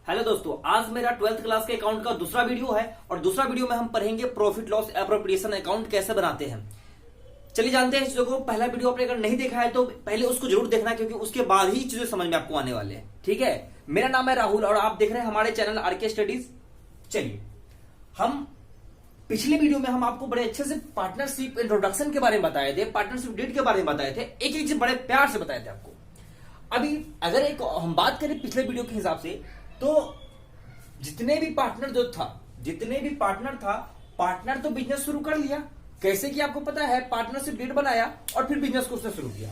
Hello दोस्तों, आज मेरा 12th क्लास के अकाउंट का दूसरा वीडियो है और दूसरा वीडियो में हम पढ़ेंगे प्रॉफिट लॉस एप्रोप्रिएशन अकाउंट कैसे बनाते हैं। चलिए जानते हैं इस चीजों को। पहला वीडियो आपने अगर नहीं देखा है तो पहले उसको जरूर देखना, क्योंकि उसके बाद ही चीजें समझ में आपको आने वाले हैं। ठीक है, मेरा नाम है राहुल और आप देख रहे हैं हमारे चैनल आरके स्टडीज। चलिए, हम पिछले वीडियो में हम आपको बड़े अच्छे से पार्टनरशिप इंट्रोडक्शन के बारे में बताए थे, पार्टनरशिप डीड के बारे में बताए थे, एक एक चीज बड़े प्यार से बताए थे आपको। अभी अगर एक हम बात करें पिछले वीडियो के हिसाब से, तो जितने भी पार्टनर था, पार्टनर तो बिजनेस शुरू कर लिया। कैसे कि आपको पता है, पार्टनरशिप डीड बनाया और फिर बिजनेस को उसने शुरू किया।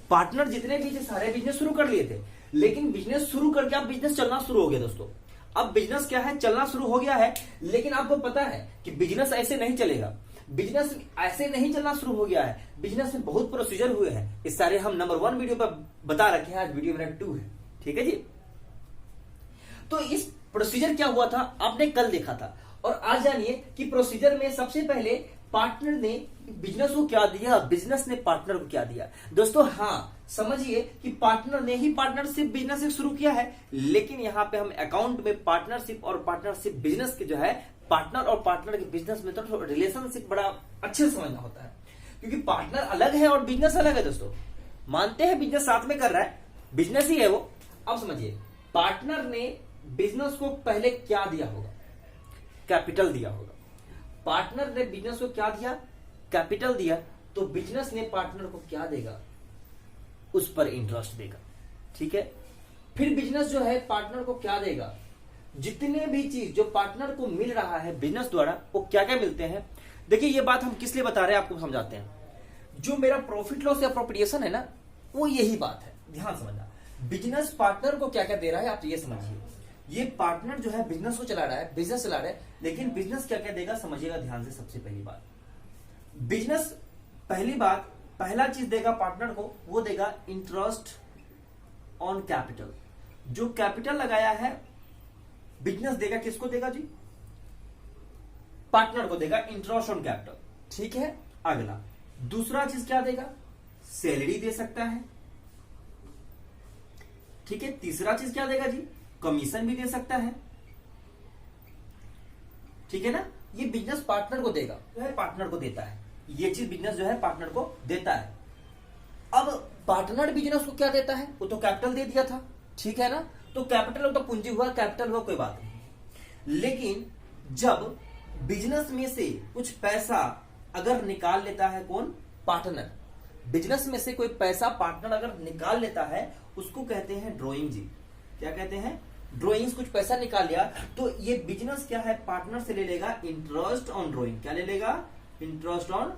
पार्टनर जितने भी थे सारे बिजनेस शुरू कर लिए थे, लेकिन बिजनेस शुरू करके अब बिजनेस चलना शुरू हो गया दोस्तों। अब बिजनेस क्या है, चलना शुरू हो गया है, लेकिन आपको पता है कि बिजनेस ऐसे नहीं चलेगा। बिजनेस ऐसे नहीं चलना शुरू हो गया है, बिजनेस में बहुत प्रोसीजर हुए हैं। इस सारे हम नंबर 1 वीडियो पर बता रखे हैं, आज वीडियो मेरा 2 है। ठीक है जी। तो इस प्रोसीजर क्या हुआ था आपने कल देखा था, और आज जानिए कि प्रोसीजर में सबसे पहले पार्टनर ने बिजनेस को क्या दिया, बिजनेस ने पार्टनर को क्या दिया। दोस्तों हाँ, समझिए कि पार्टनर ने ही पार्टनरशिप बिजनेस शुरू किया है, लेकिन यहां पे हम अकाउंट में पार्टनरशिप और पार्टनरशिप बिजनेस के जो है, पार्टनर और पार्टनर के बिजनेस में तो रिलेशनशिप बड़ा अच्छे से समझना होता है, क्योंकि पार्टनर अलग है और बिजनेस अलग है। दोस्तों मानते हैं बिजनेस साथ में कर रहा है, बिजनेस ही है वो। अब समझिए, पार्टनर ने बिजनेस को पहले क्या दिया होगा, कैपिटल दिया होगा। पार्टनर ने बिजनेस को क्या दिया, कैपिटल दिया, तो बिजनेस ने पार्टनर को क्या देगा, उस पर इंटरेस्ट देगा। ठीक है, फिर बिजनेस जो है पार्टनर को क्या देगा, जितने भी चीज जो पार्टनर को मिल रहा है बिजनेस द्वारा, वो क्या क्या मिलते हैं। देखिए, ये बात हम किस लिए बता रहे हैं आपको समझाते हैं। जो मेरा प्रॉफिट लॉस एप्रोप्रिएशन है ना, वो यही बात है, ध्यान समझना। बिजनेस पार्टनर को क्या क्या दे रहा है, आप ये समझिए। ये पार्टनर जो है बिजनेस को चला रहा है, बिजनेस चला रहा है, लेकिन बिजनेस क्या क्या देगा समझिएगा ध्यान से। सबसे पहली बात, बिजनेस पहला चीज देगा पार्टनर को, वो देगा इंटरेस्ट ऑन कैपिटल। जो कैपिटल लगाया है बिजनेस देगा, किसको देगा जी, पार्टनर को देगा, इंटरेस्ट ऑन कैपिटल। ठीक है, अगला दूसरा चीज क्या देगा, सैलरी दे सकता है। ठीक है, तीसरा चीज क्या देगा जी, कमीशन भी दे सकता है। ठीक है ना, ये बिजनेस पार्टनर को देगा, जो है पार्टनर को देता है, ये चीज बिजनेस जो है पार्टनर को देता है। अब पार्टनर बिजनेस को क्या देता है, वो तो कैपिटल दे दिया था। ठीक है ना, तो कैपिटल तो पूंजी हुआ, कैपिटल हुआ, कोई बात नहीं। लेकिन जब बिजनेस में से कुछ पैसा अगर निकाल लेता है कौन, पार्टनर, बिजनेस में से कोई पैसा पार्टनर अगर निकाल लेता है, उसको कहते हैं ड्रॉइंग जी। क्या कहते हैं, ड्रॉइंग्स। कुछ पैसा निकाल लिया तो ये बिजनेस क्या है, पार्टनर से ले लेगा इंटरेस्ट ऑन ड्रॉइंग। क्या ले लेगा, इंटरेस्ट ऑन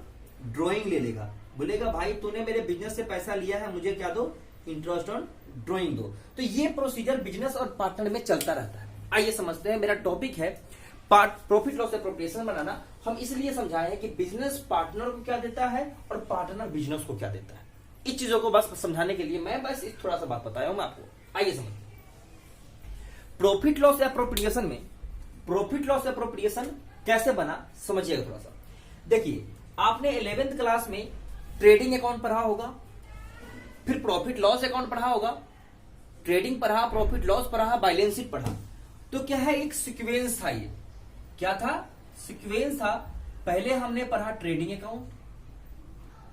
ड्रॉइंग ले लेगा। बोलेगा भाई तूने मेरे बिजनेस से पैसा लिया है, मुझे क्या दो, इंटरेस्ट ऑन ड्रॉइंग दो। तो ये प्रोसीजर बिजनेस और पार्टनर में चलता रहता है। आइए समझते हैं। मेरा टॉपिक है प्रॉफिट लॉस एप्रोप्रिएशन बनाना। हम इसलिए समझाए हैं कि बिजनेस पार्टनर को क्या देता है और पार्टनर बिजनेस को क्या देता है। इस चीजों को बस समझाने के लिए मैं बस थोड़ा सा बात बताया हूं मैं आपको। आइए समझते हैं। प्रॉफिट लॉस एप्रोप्रिएशन में प्रॉफिट लॉस एप्रोप्रिएशन कैसे बना, समझिएगा थोड़ा सा। देखिए, आपने 11th क्लास में ट्रेडिंग अकाउंट पढ़ा होगा, फिर प्रॉफिट लॉस अकाउंट पढ़ा होगा, ट्रेडिंग पढ़ा, प्रॉफिट लॉस पढ़ा, बैलेंस शीट पढ़ा। तो क्या है, एक सीक्वेंस था। ये क्या था, सीक्वेंस था। पहले हमने पढ़ा ट्रेडिंग अकाउंट,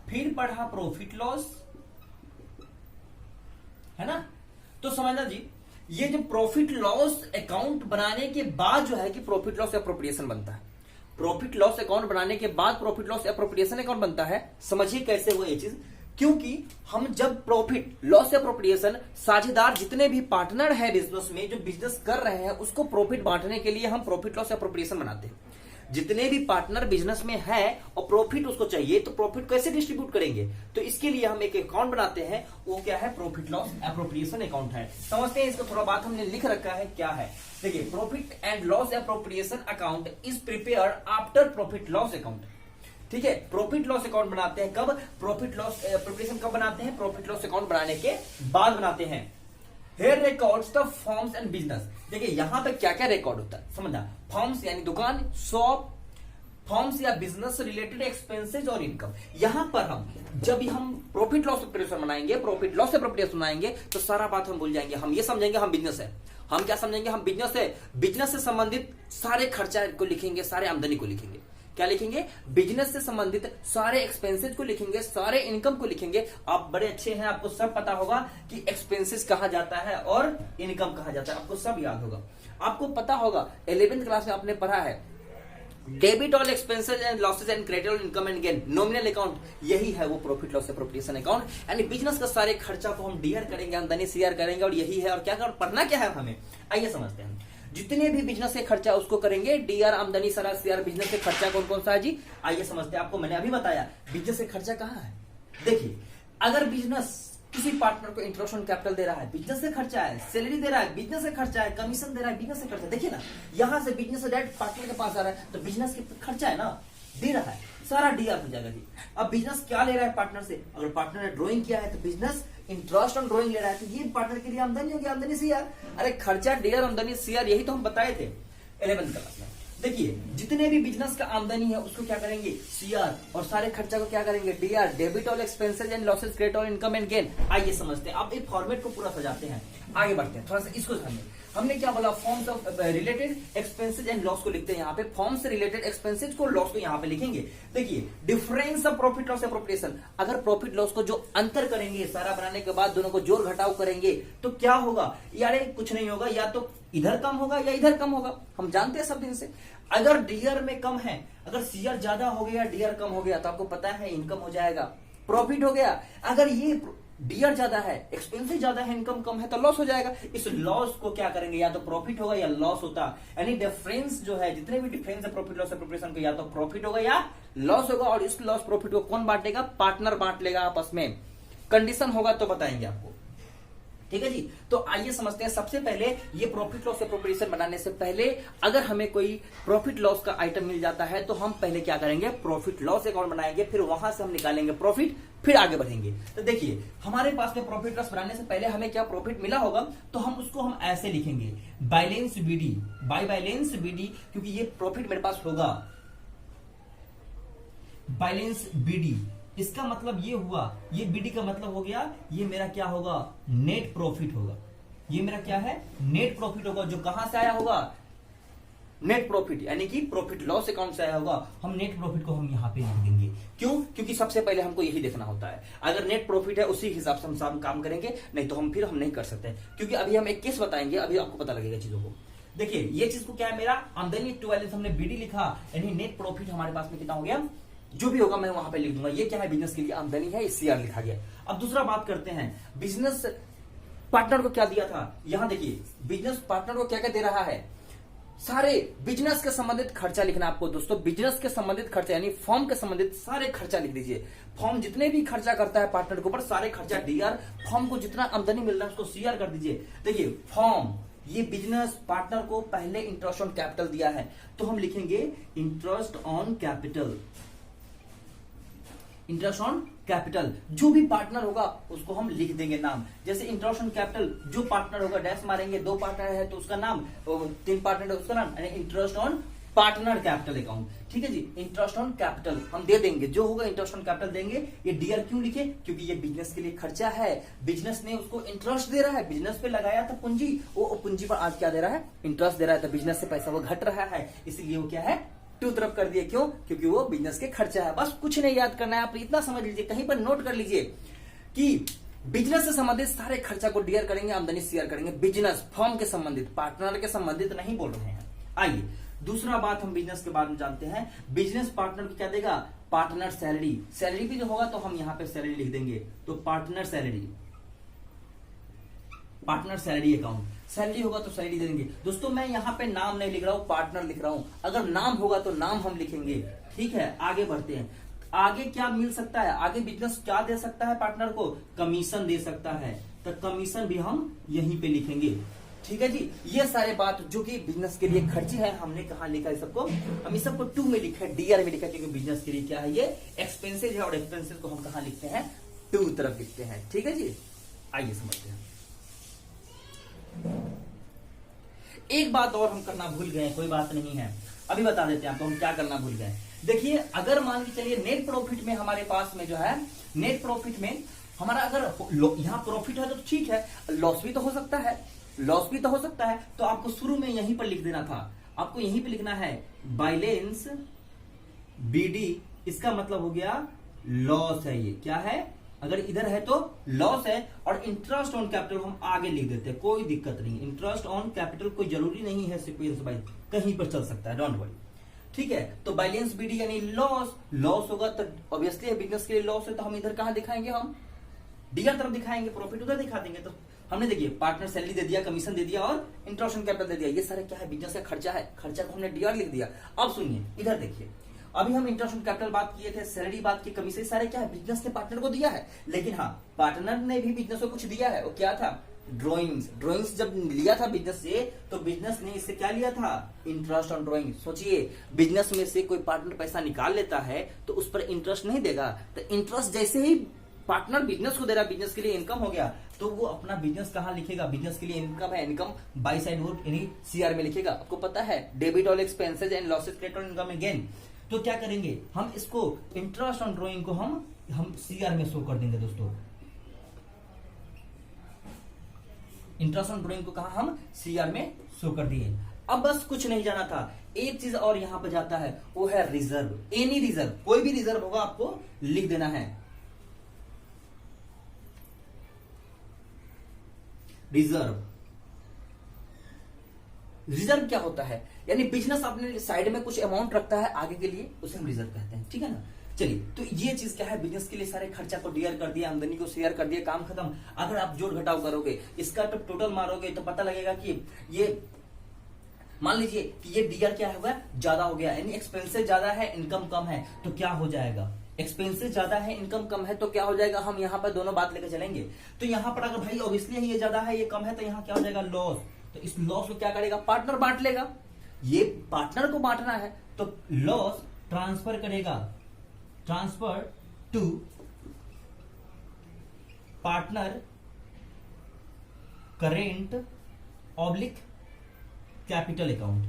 फिर पढ़ा प्रॉफिट लॉस, है ना। तो समझना जी, ये जो प्रॉफिट लॉस अकाउंट बनाने के बाद जो है कि प्रॉफिट लॉस एप्रोप्रिएशन बनता है। प्रॉफिट लॉस अकाउंट बनाने के बाद प्रॉफिट लॉस एप्रोप्रिएशन अकाउंट बनता है। समझिए कैसे हुआ ये चीज, क्योंकि हम जब प्रॉफिट लॉस एप्रोप्रिएशन, साझेदार जितने भी पार्टनर है बिजनेस में, जो बिजनेस कर रहे हैं, उसको प्रॉफिट बांटने के लिए हम प्रॉफिट लॉस एप्रोप्रिएशन बनाते हैं। जितने भी पार्टनर बिजनेस में है और प्रॉफिट उसको चाहिए, तो प्रॉफिट कैसे डिस्ट्रीब्यूट करेंगे, तो इसके लिए हम एक अकाउंट बनाते हैं। वो क्या है, प्रॉफिट लॉस एप्रोप्रिएशन अकाउंट है। समझते हैं इसको, थोड़ा बात हमने लिख रखा है क्या है। देखिए, profit and loss appropriation account is prepared after profit loss account. ठीक है, प्रॉफिट लॉस अकाउंट बनाते हैं कब, प्रॉफिट लॉस एप्रोप्रिएशन कब बनाते हैं, प्रॉफिट लॉस अकाउंट बनाने के बाद बनाते हैं। Here records the firms and business। देखिए यहां पे क्या क्या रिकॉर्ड होता है, समझना। फर्म्स यानी दुकान, शॉप, फॉर्म्स या बिजनेस रिलेटेड एक्सपेंसेज और इनकम। यहां पर हम जब भी हम प्रॉफिट लॉस प्रिपरेशन बनाएंगे, प्रॉफिट लॉस से प्रिपरेशन बनाएंगे, तो सारा बात हम भूल जाएंगे। हम ये समझेंगे हम बिजनेस है। हम क्या समझेंगे? हम बिजनेस है। बिजनेस से संबंधित सारे खर्चा को लिखेंगे, सारे आमदनी को लिखेंगे। क्या लिखेंगे? बिजनेस से संबंधित सारे एक्सपेंसेस को लिखेंगे, सारे इनकम को लिखेंगे। आप बड़े अच्छे हैं, आपको सब पता होगा कि एक्सपेंसेस कहा जाता है और इनकम कहा जाता है, आपको सब याद होगा। आपको पता होगा 11th क्लास में आपने पढ़ा है debit all expenses and losses and credit all income and gain, nominal account, यही है वो प्रॉफिट लॉस एप्रोप्रिएशन अकाउंट। यानी बिजनेस का सारे खर्चा को हम डीआर करेंगे, आमदनी सीआर करेंगे, और यही है। और क्या कर पढ़ना क्या है हमें, आइए समझते हैं। जितने भी बिजनेस से खर्चा उसको करेंगे डीआर, आमदनी सारा सीआर। बिजनेस से खर्चा कौन कौन सा है जी? आइए समझते हैं। आपको मैंने अभी बताया बिजनेस से खर्चा कहाँ है। देखिए, अगर बिजनेस किसी पार्टनर को इंट्रोडक्शन कैपिटल दे रहा है, बिजनेस से खर्चा है। सैलरी दे रहा है, बिजनेस से खर्चा है। कमीशन दे रहा है, बिजनेस से खर्चा है। देखिए ना, यहां से बिजनेस से डायरेक्ट पार्टनर के पास आ रहा है, तो बिजनेस के खर्चा है ना, दे रहा है, सारा डीआर हो जाएगा जी। अब बिजनेस क्या ले रहा है पार्टनर से? अगर पार्टनर ने ड्राइंग किया है तो बिजनेस इंटरेस्ट ऑन ड्राइंग ले रहा है, तो ये पार्टनर के लिए आमदनी होगी, आमदनी सीआर। अरे खर्चा डीआर, आमदनी सीआर, यही तो हम बताए थे 11th क्लास में। देखिए, जितने भी बिजनेस का आमदनी है उसको क्या करेंगे? सीआर, और सारे खर्चा को क्या करेंगे? DR, debit all expenses and losses, credit all income and gain. आइए समझते हैं। आप एक फॉर्मेट को पूरा सजाते हैं, आगे बढ़ते हैं। थोड़ा सा इसको समझिए। हमने क्या बोला? Forms of related expenses and loss को लिखते हैं यहाँ पे। फॉर्म से रिलेटेड एक्सपेंसेज को, लॉस को यहाँ पे लिखेंगे। देखिए, difference of profit loss appropriation. अगर प्रॉफिट लॉस को जो अंतर करेंगे, सारा बनाने के बाद दोनों को जोड़ घटाव करेंगे, तो क्या होगा? यार कुछ नहीं होगा, या तो इधर कम होगा या इधर कम होगा। हम जानते हैं सब दिन से। अगर डीआर में कम है, अगर सीआर ज्यादा हो गया, डीआर कम हो गया, तो आपको पता है इनकम हो जाएगा, प्रॉफिट हो गया। अगर ये डीआर ज्यादा है, एक्सपेंसिव ज्यादा है, इनकम कम है, तो लॉस हो जाएगा। इस लॉस को क्या करेंगे? या तो प्रॉफिट होगा या लॉस होता। यानी डिफरेंस जो है, जितने भी डिफरेंस है प्रॉफिट लॉस एप्रोप्रिएशन को, या तो प्रॉफिट होगा या लॉस होगा। और इस लॉस प्रॉफिट को कौन बांटेगा? पार्टनर बांट लेगा आपस में। कंडीशन होगा तो बताएंगे आपको, ठीक है जी। तो आइए समझते हैं। सबसे पहले ये प्रॉफिट लॉस एप्रोप्रिएशन बनाने से पहले अगर हमें कोई प्रॉफिट लॉस का आइटम मिल जाता है, तो हम पहले क्या करेंगे? प्रॉफिट लॉस अकाउंट बनाएंगे, फिर वहां से हम निकालेंगे प्रॉफिट, फिर आगे बढ़ेंगे। तो देखिए, हमारे पास में प्रॉफिट लॉस बनाने से पहले हमें क्या प्रॉफिट मिला होगा, तो हम उसको हम ऐसे लिखेंगे, balance BD, by balance BD, क्योंकि ये प्रॉफिट मेरे पास होगा बैलेंस बीडी। इसका मतलब ये हुआ, ये बीडी का मतलब हो गया, ये मेरा क्या होगा? नेट प्रॉफिट होगा। ये मेरा क्या है? नेट प्रॉफिट होगा, जो कहां से आया होगा? नेट प्रॉफिट, यानी कि प्रॉफिट लॉस अकाउंट से आया होगा। हम नेट प्रॉफिट को हम यहां पे लिख देंगे। क्यों? क्योंकि सबसे पहले हमको यही देखना होता है। अगर नेट प्रॉफिट है उसी हिसाब से हम सब काम करेंगे, नहीं तो हम नहीं कर सकते। क्योंकि अभी हम एक केस बताएंगे, अभी आपको पता लगेगा चीजों को। देखिए, ये चीज को क्या है, मेरा आमदनी टू बैलेंस हमने बीडी लिखा, यानी नेट प्रॉफिट हमारे पास में कितना हो गया? जो भी होगा मैं वहां पे लिख दूंगा। ये क्या है? बिजनेस के लिए आमदनी है, सीआर लिखा गया। अब दूसरा बात करते हैं, बिजनेस पार्टनर को क्या दिया था। यहां देखिए, बिजनेस पार्टनर को क्या क्या दे रहा है? सारे बिजनेस के संबंधित खर्चा लिखना आपको दोस्तों। बिजनेस के संबंधित खर्चा, यानी फॉर्म के संबंधित सारे खर्चा लिख दीजिए। फॉर्म जितने भी खर्चा करता है पार्टनर के ऊपर, सारे खर्चा डीआर। फॉर्म को जितना आमदनी मिल रहा है उसको सीआर कर दीजिए। देखिए, फॉर्म, ये बिजनेस पार्टनर को पहले इंटरेस्ट ऑन कैपिटल दिया है, तो हम लिखेंगे interest on capital. Interest on capital, जो भी पार्टनर होगा उसको हम लिख देंगे नाम। जैसे इंटरेस्ट ऑन कैपिटल, जो पार्टनर होगा डैश मारेंगे, 2 पार्टनर है तो उसका नाम, 3 पार्टनर है उसका नाम, यानी interest on partner capital account. ठीक है जी, इंटरेस्ट ऑन कैपिटल हम दे देंगे, जो होगा इंटरेस्ट ऑन कैपिटल देंगे। ये डीआर क्यों लिखे? क्योंकि ये बिजनेस के लिए खर्चा है, बिजनेस ने उसको इंटरेस्ट दे रहा है, बिजनेस पे लगाया था पूंजी, वो पूंजी पर आज क्या दे रहा है? इंटरेस्ट दे रहा है। तो बिजनेस से पैसा वो घट रहा है, इसलिए वो क्या है? टू तरफ कर दिए। क्यों? क्योंकि वो बिजनेस के खर्चा है। बस कुछ नहीं याद करना है, आप इतना समझ लीजिए, कहीं पर नोट कर लीजिए कि बिजनेस से संबंधित सारे खर्चा को डीआर करेंगे, आमदनी सीआर करेंगे। बिजनेस फर्म के संबंधित, पार्टनर के संबंधित नहीं बोल रहे हैं। आइए दूसरा बात हम बिजनेस के बारे में जानते हैं। बिजनेस पार्टनर को क्या देगा? Partner salary. सैलरी भी जो होगा तो हम यहां पे सैलरी लिख देंगे, तो partner salary, partner salary account. Salary होगा तो सैलरी दे देंगे। दोस्तों मैं यहां पे नाम नहीं लिख रहा हूं, पार्टनर लिख रहा हूं। अगर नाम होगा तो नाम हम लिखेंगे। ठीक है, आगे बढ़ते हैं। आगे क्या मिल सकता है? आगे बिजनेस क्या दे सकता है पार्टनर को? कमीशन दे सकता है, तो कमीशन भी हम यहीं पे लिखेंगे। ठीक है जी, ये सारे बात जो कि बिजनेस के लिए खर्चे हैं, हमने कहा लिखा है सबको? हम इस सबको 2 में लिखा है, डीआर में लिखा है, क्योंकि बिजनेस के लिए क्या है? ये एक्सपेंसेज है, और एक्सपेंसेज को हम कहा लिखते हैं? 2 तरफ लिखते हैं। ठीक है जी, आइए समझते हैं। एक बात और हम करना भूल गए, कोई बात नहीं है, अभी बता देते हैं आपको हम क्या करना भूल गए। देखिए अगर मान के चलिए नेट प्रॉफिट में हमारे पास में जो है, नेट प्रॉफिट में हमारा अगर यहां प्रॉफिट है तो ठीक है, लॉस भी तो हो सकता है, लॉस भी तो हो सकता है। तो आपको शुरू में यहीं पर लिख देना था, आपको यहीं पे लिखना है बैलेंस बीडी, इसका मतलब हो गया लॉस है। ये क्या है, अगर इधर है तो लॉस है। और इंटरेस्ट ऑन कैपिटल हम आगे लिख देते हैं, कोई दिक्कत नहीं। इंटरेस्ट ऑन कैपिटल कोई जरूरी नहीं है सीक्वेंस वाइज, कहीं पर चल सकता है, डोंट वरी। ठीक है, तो बैलेंस बीडी यानी लॉस, लॉस होगा तो ऑब्वियसली बिजनेस के लिए लॉस है, तो हम इधर कहां दिखाएंगे, हम डीआर तरफ दिखाएंगे, प्रॉफिट उधर दिखा देंगे। तो हमने देखिए पार्टनर सैलरी दे दिया, कमीशन दे दिया और इंटरेस्ट ऑन कैपिटल दे दिया, ये सारे क्या है, बिजनेस का खर्चा है, खर्चा को हमने डीआर लिख दिया। अब सुनिए इधर देखिए, अभी हम इंटरेस्ट ऑन कैपिटल बात किए थे, सैलरी बात की, कमीशन, सारे क्या है, बिजनेस ने पार्टनर को दिया है। लेकिन हाँ, पार्टनर ने भी बिजनेस को कुछ दिया है, वो क्या था, ड्रॉइंग्स। ड्रॉइंग्स जब लिया था बिजनेस से, तो बिजनेस ने इससे क्या लिया था, इंटरेस्ट ऑन ड्रॉइंग। सोचिए बिजनेस में से कोई पार्टनर पैसा निकाल लेता है तो उस पर इंटरेस्ट नहीं देगा, तो इंटरेस्ट जैसे ही पार्टनर बिजनेस को दे रहा, बिजनेस के लिए इनकम हो गया, तो वो अपना बिजनेस कहां लिखेगा, बिजनेस के लिए इनकम है, इनकम बाई साइड वो यानी सीआर में लिखेगा। आपको पता है debit all expenses and losses credit on income again. तो क्या करेंगे हम, इसको इंटरेस्ट ऑन ड्रॉइंग को हम सीआर में शो कर देंगे दोस्तों। इंटरेस्ट ऑन ड्रॉइंग को कहा हम सीआर में शो कर दिए। अब बस कुछ नहीं जाना था, एक चीज और यहां पर जाता है, वो है रिजर्व। एनी रिजर्व, कोई भी रिजर्व होगा आपको लिख देना है। रिजर्व, रिजर्व क्या होता है, यानी बिजनेस अपने साइड में कुछ अमाउंट रखता है आगे के लिए, उसे हम रिजर्व कहते हैं। ठीक है ना, चलिए तो ये चीज क्या है, बिजनेस के लिए सारे खर्चा को डीआर कर दिया, आमदनी को शेयर कर दिया, काम खत्म। अगर आप जोड़ घटाव करोगे, इसका तो टोटल मारोगे तो पता लगेगा कि ये, मान लीजिए कि ये डीआर क्या हुआ, ज्यादा हो गया, यानी एक्सपेंसेस ज्यादा है, इनकम कम है, तो क्या हो जाएगा, एक्सपेंसेस ज्यादा है, इनकम कम है, तो क्या हो जाएगा, हम यहाँ पर दोनों बात लेकर चलेंगे। तो यहाँ पर अगर भाई ऑब्वियसली ये ज्यादा है, ये कम है, तो यहाँ क्या हो जाएगा, लॉस। तो इस लॉस को क्या करेगा, पार्टनर बांट लेगा, ये पार्टनर को बांटना है, तो लॉस ट्रांसफर करेगा, transfer to partner current oblique capital account,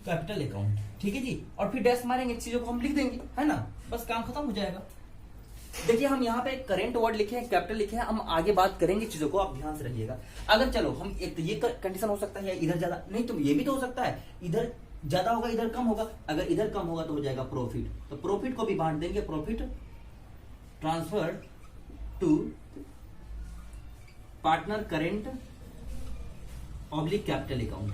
capital account. ठीक है जी, और फिर डैश मारेंगे, चीजों को हम लिख देंगे, है ना, बस काम खत्म हो जाएगा। देखिए हम यहाँ पे करेंट वर्ड लिखे हैं, कैपिटल लिखे हैं, हम आगे बात करेंगे चीजों को, आप ध्यान से रहिएगा। अगर चलो हम एक, तो ये कंडीशन हो सकता है इधर ज्यादा, नहीं तो ये भी तो हो सकता है इधर ज्यादा होगा, इधर कम होगा। अगर इधर कम होगा तो हो जाएगा प्रॉफिट, तो प्रॉफिट को भी बांट देंगे, profit transfer to partner current oblique capital account.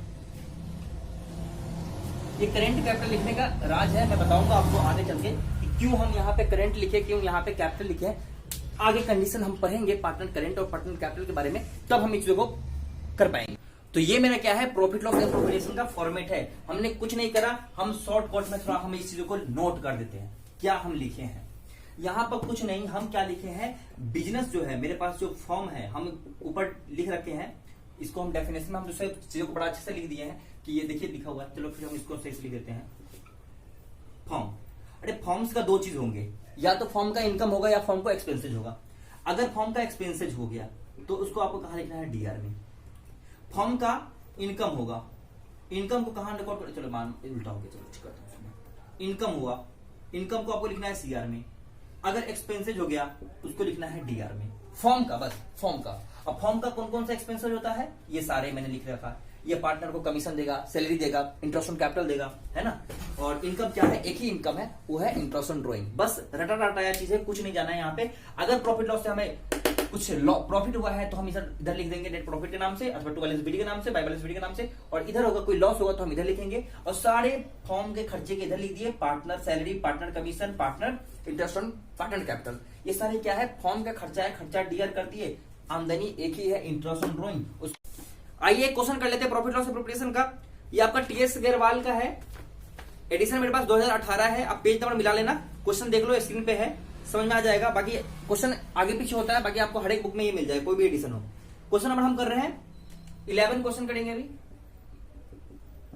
ये करेंट कैपिटल लिखने का राज है, मैं बताऊंगा आपको आगे चल के क्यों हम यहाँ पे करंट लिखे, क्यों यहाँ पे कैपिटल लिखे हैं। आगे कंडीशन हम पढ़ेंगे पार्टनर करंट और पार्टनर कैपिटल के बारे में, तब हम इस चीजों को कर पाएंगे। तो ये मेरा क्या है, प्रॉफिट लॉस एप्रोप्रिएशन का फॉर्मेट है। हमने कुछ नहीं करा, हम शॉर्टकट में थोड़ा हम इस चीजों को नोट कर देते हैं। क्या हम लिखे हैं यहाँ पर, कुछ नहीं, हम क्या लिखे हैं, बिजनेस जो है मेरे पास जो फॉर्म है, हम ऊपर लिख रखे हैं, इसको हम डेफिनेशन में हम दूसरे चीजों को बड़ा अच्छे से लिख दिए हैं कि ये देखिए लिखा हुआ है। चलो फिर हम इसको सही से लिख देते हैं, फॉर्म। अरे फॉर्म्स का दो चीज होंगे, या तो फॉर्म का इनकम होगा या फॉर्म को एक्सपेंसेज होगा। अगर फॉर्म का एक्सपेंसेज हो गया तो उसको आपको कहां लिखना है, डीआर में। फॉर्म का इनकम होगा, इनकम को कहां रिकॉर्ड कर, चलो मान उल्टा हो गया, चलो ठीक है, इनकम हुआ, इनकम को आपको लिखना है सीआर में। अगर एक्सपेंसेज हो गया उसको लिखना है डीआर में, फॉर्म का, बस फॉर्म का। अब फॉर्म का कौन कौन सा एक्सपेंसेज होता है, ये सारे मैंने लिख रखा है। ये पार्टनर को कमीशन देगा, सैलरी देगा, इंटरेस्ट ऑन कैपिटल देगा, है ना। और इनकम क्या है, एक ही इनकम है, वो है इंटरेस्ट ऑन ड्रॉइंग। बस रटा रटाया चीज है, कुछ नहीं जाना है यहाँ पे। अगर प्रॉफिट लॉस से हमें कुछ प्रॉफिट हुआ है तो हम इधर लिख देंगे नेट प्रॉफिट के नाम से, अथवा टू बैलेंस बीडी के नाम से, बाय बैलेंस बीडी के नाम से। और इधर होगा कोई लॉस होगा तो हम इधर लिखेंगे। और सारे फॉर्म के खर्चे के इधर लिख दिए, partner salary, partner commission, partner interest on partner capital. ये सारे क्या है, फॉर्म का खर्चा है, खर्चा डीआर कर दिए, आमदनी एक ही है, इंटरेस्ट ऑन ड्रॉइंग। आइए क्वेश्चन कर लेते हैं प्रॉफिट लॉस एप्रोप्रिएशन का। ये आपका टीएस अग्रवाल का है, एडिशन मेरे पास 2018 है। आप पेज नंबर मिला लेना, क्वेश्चन देख लो, स्क्रीन पे है, समझ में आ जाएगा। बाकी क्वेश्चन आगे पीछे होता है, बाकी आपको हर एक बुक में ये मिल जाए, कोई भी एडिशन हो। क्वेश्चन नंबर हम कर रहे हैं 11 क्वेश्चन करेंगे अभी।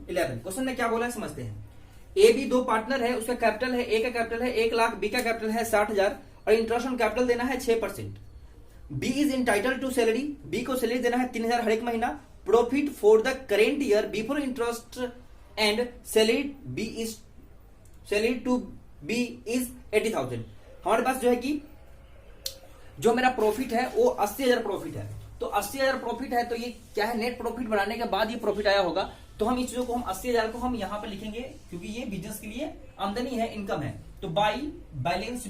11 क्वेश्चन ने क्या बोला है समझते हैं। ए बी दो पार्टनर है, उसका कैपिटल है, ए का कैपिटल है 1 लाख, बी का कैपिटल है 60,000 और इंटरेस्ट ऑन कैपिटल देना है 6%। B is entitle to salary, B को सैलरी देना है 3,000 हर एक महीना। Profit for the current year before interest and salary, B is salary to B is 80,000। हमारे पास जो है कि जो मेरा प्रॉफिट है वो 80,000 प्रॉफिट है। तो 80,000 प्रॉफिट है तो ये क्या है, नेट प्रॉफिट बनाने के बाद ये प्रॉफिट आया होगा। तो हम इस चीजों को हम 80,000 को हम यहां पर लिखेंगे क्योंकि ये बिजनेस के लिए आमदनी है, इनकम है। तो बाई बैलेंस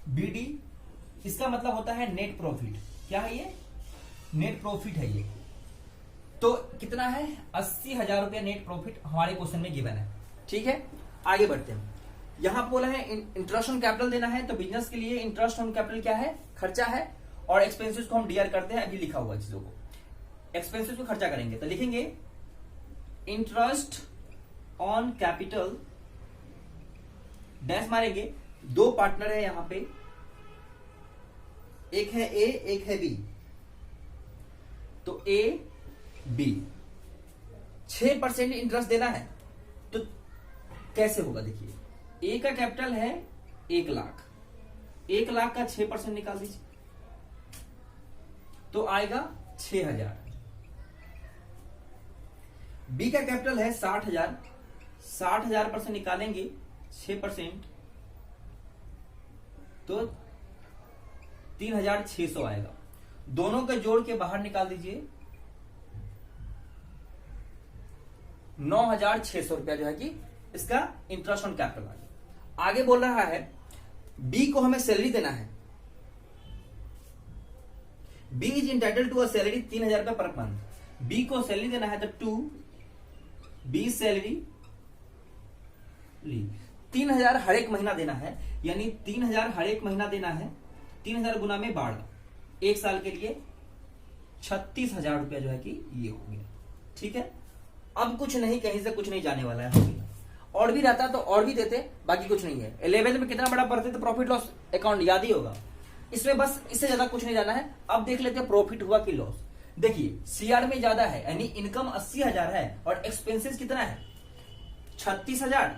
बीडी इसका मतलब होता है नेट प्रॉफिट। क्या है ये, नेट प्रॉफिट है ये। तो कितना है, 80,000 रुपया नेट प्रॉफिट हमारे क्वेश्चन में गिवन है। ठीक है, आगे बढ़ते हैं। यहां बोला है इंटरेस्ट ऑन कैपिटल देना है, तो बिजनेस के लिए इंटरेस्ट ऑन कैपिटल क्या है, खर्चा है। और एक्सपेंसेस को हम डीआर करते हैं, अभी लिखा हुआ चीजों को, एक्सपेंसेस को खर्चा करेंगे तो लिखेंगे इंटरेस्ट ऑन कैपिटल डैश मारेंगे। दो पार्टनर है यहां पे, एक है ए एक है बी। तो ए बी 6% इंटरेस्ट देना है। तो कैसे होगा, देखिए ए का कैपिटल है 1 लाख, 1 लाख का 6% निकाल दीजिए तो आएगा 6,000। बी का कैपिटल है 60,000, 60,000% निकालेंगे 6% तो 3,600 आएगा। दोनों का जोड़ के बाहर निकाल दीजिए 9,600 रुपया जो है कि इसका इंटरेस्ट ऑन कैपिटल आ गया। आगे बोल रहा है बी को हमें सैलरी देना है। B is entitled to a salary 3,000 रुपया पर मंथ। बी को सैलरी देना है तो टू बी सैलरी 3,000 हर एक महीना देना है, यानी 3,000 हर एक महीना देना है। 3,000 गुना में 12, एक साल के लिए 36,000 रुपया जो है कि ये हो गया। ठीक है, अब कुछ नहीं, कहीं से कुछ नहीं जाने वाला है, हो गया। और भी रहता तो और भी देते, बाकी कुछ नहीं है। 11th में कितना बड़ा पढ़ते तो प्रॉफिट लॉस अकाउंट याद ही होगा, इसमें बस इससे ज्यादा कुछ नहीं जाना है। अब देख लेते हैं प्रॉफिट हुआ कि लॉस। देखिए सीआर में ज्यादा है, यानी इनकम 80,000 है और एक्सपेंसेस कितना है 36,000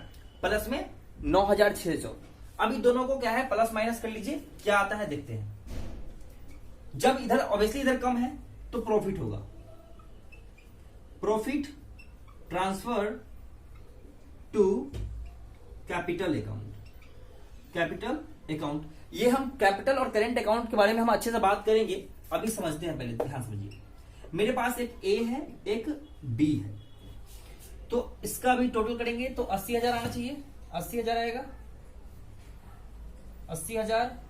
प्लस में 9,600। अभी दोनों को क्या है प्लस माइनस कर लीजिए, क्या आता है देखते हैं। जब इधर ऑब्वियसली इधर कम है तो प्रॉफिट होगा, profit transfer to capital account, capital account. ये हम कैपिटल और करेंट अकाउंट के बारे में हम अच्छे से बात करेंगे, अभी समझते हैं। पहले ध्यान समझिए, मेरे पास एक ए है एक बी है, तो इसका भी टोटल करेंगे तो 80,000 आना चाहिए। 80,000 आएगा, 80,000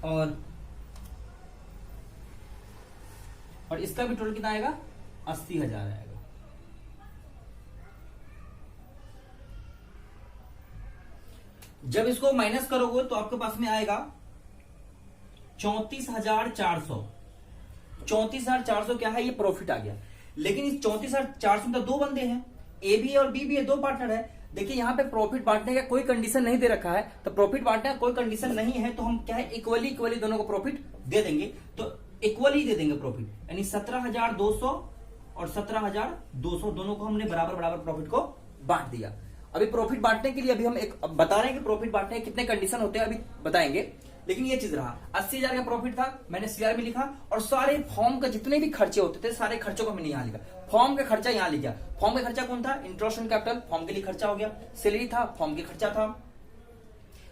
और इसका भी टोटल कितना आएगा 80,000 आएगा। जब इसको माइनस करोगे तो आपके पास में आएगा 34,400। 34,400 क्या है, ये प्रॉफिट आ गया। लेकिन इस 34,400 में तो दो बंदे हैं, ए भी है और बी भी है, दो पार्टनर है। देखिए यहाँ पे प्रॉफिट बांटने का कोई कंडीशन नहीं दे रखा है, तो प्रॉफिट बांटने का कोई कंडीशन नहीं है तो हम क्या है इक्वली दोनों को प्रॉफिट दे देंगे। तो इक्वली दे देंगे प्रॉफिट, यानी 17,200 और 17,200 दोनों को हमने बराबर बराबर प्रॉफिट को बांट दिया। अभी प्रॉफिट बांटने के लिए अभी हम एक बता रहे हैं कि प्रॉफिट बांटने के कितने कंडीशन होते हैं, अभी बताएंगे। लेकिन ये चीज रहा 80,000 का प्रॉफिट था, मैंने सीआर में लिखा और सारे फॉर्म का जितने भी खर्चे होते थे सारे खर्चों को मैंने यहाँ लिखा। फॉर्म का खर्चा यहाँ लिखा। फॉर्म का खर्चा कौन था, इंटरेस्ट ऑन कैपिटल, फॉर्म के लिए खर्चा हो गया। सैलरी था, फॉर्म के खर्चा था,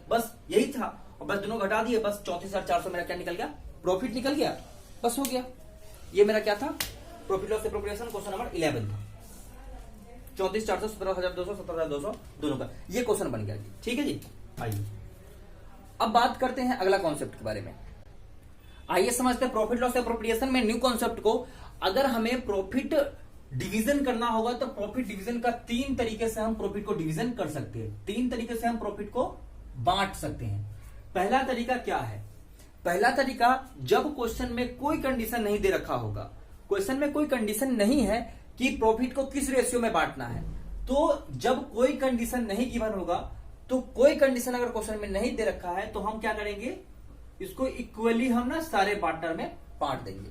बस यही था। और बस दोनों घटा दिए, बस 34,400 मेरा क्या निकल गया, प्रॉफिट निकल गया, बस हो गया। ये मेरा क्या था, profit loss appropriation question number 11 था। 34,400, 17,200, 17,200 दोनों का ये क्वेश्चन बन गया जी। ठीक है जी, आइए अब बात करते हैं अगला कॉन्सेप्ट के बारे में। आइए समझते हैं प्रॉफिट लॉस एप्रोप्रिएशन में न्यू कॉन्सेप्ट को। अगर हमें प्रॉफिट डिवीजन करना होगा तो प्रॉफिट डिवीजन का 3 तरीके से हम प्रॉफिट को डिवीजन कर सकते हैं, 3 तरीके से हम प्रॉफिट को बांट सकते हैं। पहला तरीका क्या है, पहला तरीका जब क्वेश्चन में कोई कंडीशन नहीं दे रखा होगा, क्वेश्चन में कोई कंडीशन नहीं है कि प्रॉफिट को किस रेशियो में बांटना है, तो जब कोई कंडीशन नहीं गिवन होगा, तो कोई कंडीशन अगर क्वेश्चन में नहीं दे रखा है तो हम क्या करेंगे, इसको इक्वली हम ना सारे पार्टनर में बांट देंगे।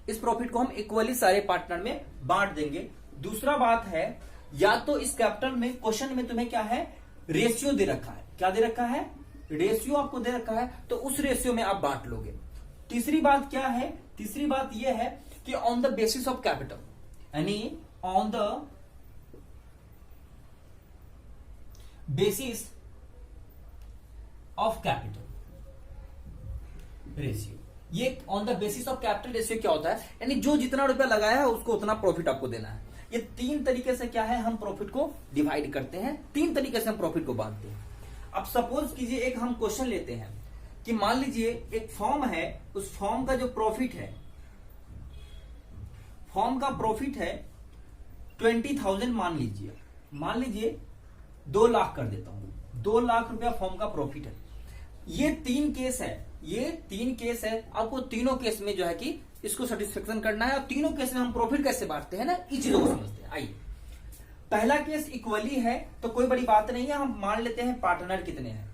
इस प्रॉफिट को हम इक्वली सारे पार्टनर में बांट देंगे। दूसरा बात है, या तो इस कैपिटल में क्वेश्चन में तुम्हें क्या है रेशियो दे रखा है, क्या दे रखा है, रेशियो आपको दे रखा है, तो उस रेशियो में आप बांट लोगे। तीसरी बात क्या है, तीसरी बात यह है कि on the basis of capital, यानी on the basis of capital ratio. ये on the basis of capital ratio क्या होता है, यानी जो जितना रुपया लगाया है उसको उतना प्रॉफिट आपको देना है। ये तीन तरीके से क्या है, हम प्रॉफिट को डिवाइड करते हैं, तीन तरीके से हम प्रॉफिट को बांटते हैं। अब सपोज कीजिए एक हम क्वेश्चन लेते हैं कि मान लीजिए एक फॉर्म है, उस फॉर्म का जो प्रॉफिट है, फॉर्म का प्रॉफिट है 20,000 मान लीजिए 2 लाख कर देता हूं, 2 लाख रुपया फॉर्म का प्रॉफिट है। ये तीन केस है, आपको तीनों केस में जो है कि इसको सेटिस्फेक्शन करना है। और तीनों केस में हम प्रॉफिट कैसे बांटते हैं ना, इस चीजों को समझते हैं। आइए, पहला केस इक्वली है तो कोई बड़ी बात नहीं है, हम मान लेते हैं पार्टनर कितने हैं।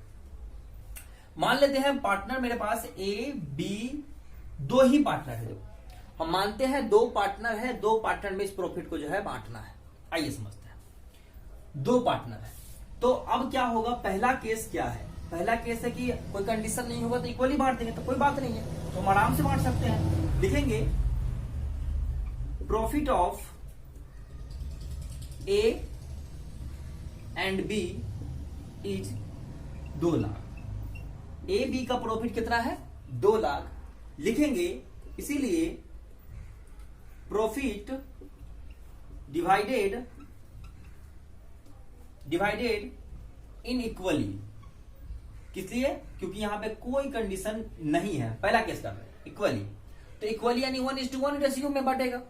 मान लेते हैं पार्टनर मेरे पास ए बी, 2 ही पार्टनर है। जो हम मानते हैं 2 पार्टनर है, 2 पार्टनर में इस प्रॉफिट को जो है बांटना है। आइए समझते हैं, 2 पार्टनर है तो अब क्या होगा। पहला केस क्या है, पहला केस है कि कोई कंडीशन नहीं होगा तो इक्वली बांट देंगे, तो कोई बात नहीं है, तो हम आराम से बांट सकते हैं। लिखेंगे profit of A and B is 2 lakh. A B का प्रॉफिट कितना है, 2 लाख। लिखेंगे इसीलिए प्रॉफिट डिवाइडेड इन इक्वली, किस लिए, क्योंकि यहां पे कोई कंडीशन नहीं है, पहला केस कर रहे हैं इक्वली। तो इक्वली यानी 1:1 रेशियो में बटेगा,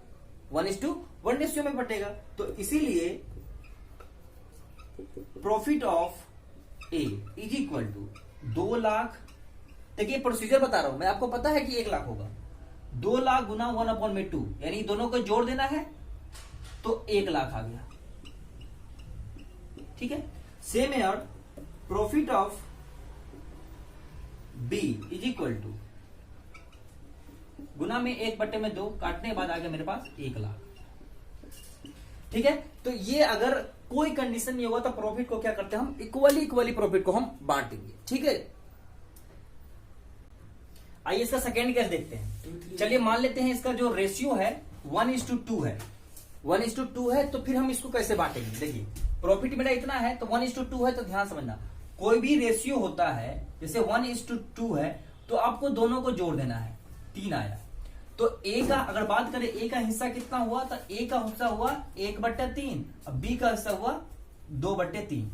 1:1 रेशियो में बटेगा। तो इसीलिए profit of A is equal to 2 lakh. देखिए प्रोसीजर बता रहा हूं मैं, आपको पता है कि 1 लाख होगा, 2 लाख गुना 1/2, यानी दोनों को जोड़ देना है तो 1 लाख आ गया। ठीक है, same air profit of B is equal to गुना में 1/2, काटने के बाद आ गया मेरे पास 1 लाख। ठीक है, तो ये अगर कोई कंडीशन नहीं होगा तो प्रॉफिट को क्या करते हैं हम, इक्वली प्रॉफिट को हम बांट देंगे। ठीक है, आइए इसका सेकेंड केस देखते हैं। चलिए मान लेते हैं इसका जो रेशियो है 1:2 है, 1:2 है, तो फिर हम इसको कैसे बांटेंगे। देखिए प्रॉफिट मेरा इतना है तो 1:2 है, तो ध्यान समझना, कोई भी रेशियो होता है जैसे 1:2 है तो आपको दोनों को जोड़ देना है, 3 आया। तो ए का अगर बात करें, ए का हिस्सा कितना हुआ, तो ए का हिस्सा हुआ 1/3, अब बी का हिस्सा हुआ 2/3।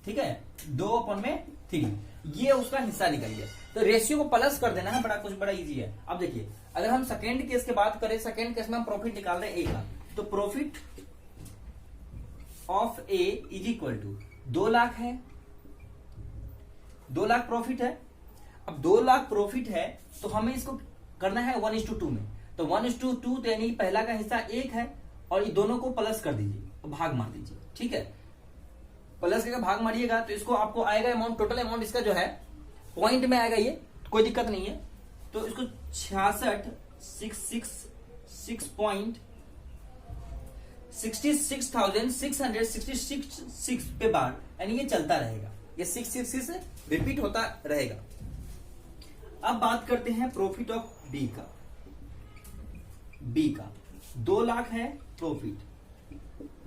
ठीक है, 2/3, ये उसका हिस्सा निकल गया। तो रेशियो को प्लस कर देना है, बड़ा इजी है। अब देखिए अगर हम सेकेंड केस की बात करें, सेकेंड केस में हम प्रॉफिट निकाल रहे हैं ए का, तो profit of A is equal to 2 lakh है, 2 लाख प्रॉफिट है। अब 2 लाख प्रॉफिट है तो हमें इसको करना है 1:2 में, तो 1:2 तो यानी पहला का हिस्सा 1 है और ये दोनों को प्लस कर दीजिए, भाग मार दीजिए। ठीक है, प्लस करके भाग मारिएगा तो इसको आपको आएगा अमाउंट, टोटल अमाउंट इसका जो है पॉइंट में आएगा, ये कोई दिक्कत नहीं है। तो इसको 66,666 पे बार, यानी ये चलता रहेगा, ये 666 रिपीट होता रहेगा। अब बात करते हैं प्रॉफिट ऑफ बी का। बी का 2 लाख है प्रॉफिट,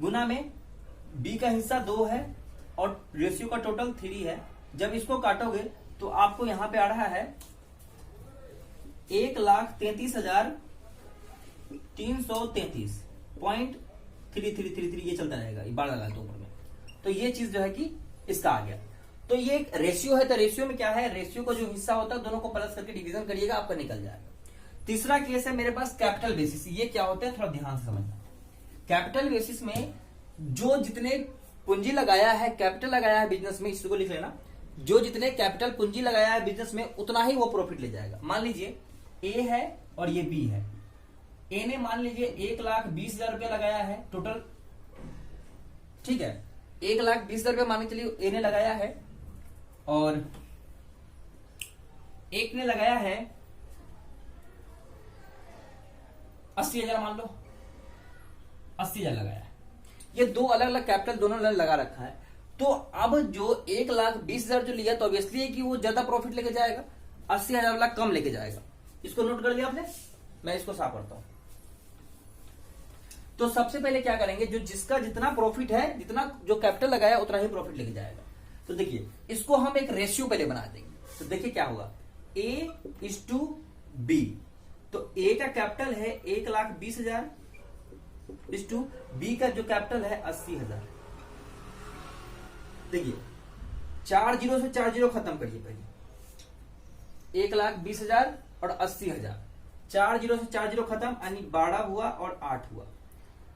गुना में बी का हिस्सा 2 है और रेशियो का टोटल 3 है। जब इसको काटोगे तो आपको यहां पे आ रहा है 1,33,333.3333, ये चलता रहेगा, ये 12 लाख ऊपर में। तो ये चीज जो है कि इसका आ गया। तो ये एक रेशियो है, तो रेशियो में क्या है, रेशियो का जो हिस्सा होता है दोनों को प्लस करके डिवीजन करिएगा, आपका निकल जाएगा। तीसरा केस है मेरे पास कैपिटल बेसिस। ये क्या होता है थोड़ा ध्यान से समझना। कैपिटल बेसिस में जो जितने पूंजी लगाया है, कैपिटल लगाया है बिजनेस में, इसको लिख लेना, जो जितने कैपिटल पूंजी लगाया है बिजनेस में उतना ही वो प्रॉफिट ले जाएगा। मान लीजिए ए है और ये बी है। ए ने मान लीजिए 1,20,000 रुपया लगाया है टोटल, ठीक है, 1,20,000 रुपया मान के चलिए ए ने लगाया है, और एक ने लगाया है 80,000, मान लो 80,000 लगाया है। ये दो अलग अलग कैपिटल दोनों लगा रखा है। तो अब जो 1,20,000 जो लिया तो ऑब्वियसली है कि वो ज्यादा प्रॉफिट लेके जाएगा, 80,000 वाला कम लेके जाएगा। इसको नोट कर लिया आपने, मैं इसको साफ करता हूं। तो सबसे पहले क्या करेंगे, जो जिसका जितना प्रॉफिट है, जितना जो कैपिटल लगाया उतना ही प्रॉफिट लेके जाएगा। तो देखिए इसको हम एक रेशियो पहले बना देंगे। तो देखिए क्या होगा, A/B। तो A का कैपिटल है 1,20,000 इस टू B का जो कैपिटल है 80,000। देखिए 4 जीरो से 4 जीरो खत्म करिए पहले, 1,20,000 और 80,000, 4 जीरो से 4 जीरो खत्म, यानी 12 हुआ और 8 हुआ,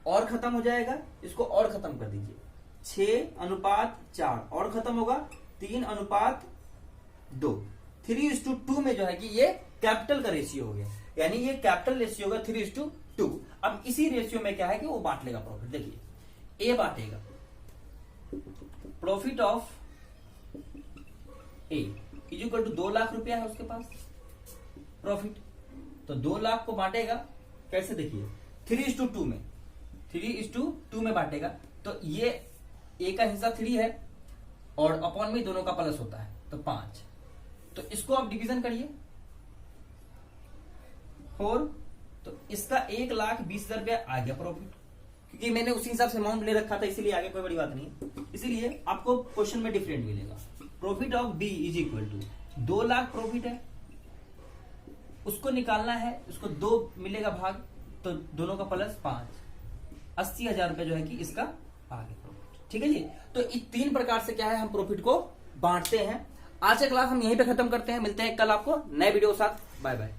और खत्म हो जाएगा, इसको और खत्म कर दीजिए, 6:4 और खत्म होगा, 3:2। 3:2 में जो है कि ये कैपिटल का रेशियो हो गया, यानी ये कैपिटल रेशियो होगा 3:2। अब इसी रेशियो में क्या है कि वो बांट लेगा प्रॉफिट। देखिए ए बांटेगा profit of A is equal to 2 lakh रुपया है उसके पास प्रॉफिट, तो 2 लाख को बांटेगा कैसे, देखिए 3:2 में, 3:2 में बांटेगा। तो ये ए का हिस्सा 3 है और अपॉन में दोनों का प्लस होता है तो 5। तो इसको आप डिवीजन करिए 4, तो इसका 1,20,000 रुपया आ गया प्रॉफिट, क्योंकि मैंने उसी हिसाब से अमाउंट ले रखा था, इसीलिए आगे कोई बड़ी बात नहीं। इसीलिए आपको क्वेश्चन में डिफरेंट मिलेगा। Profit of B is equal to 2 lakh profit है, उसको निकालना है, उसको 2 मिलेगा भाग, तो दोनों का प्लस 5, 80,000 रुपया जो है कि इसका आ गया प्रॉफिट। ठीक है जी। तो इस 3 प्रकार से क्या है हम प्रॉफिट को बांटते हैं। आज का क्लास हम यहीं पे खत्म करते हैं, मिलते हैं कल आपको नए वीडियो के साथ। Bye bye.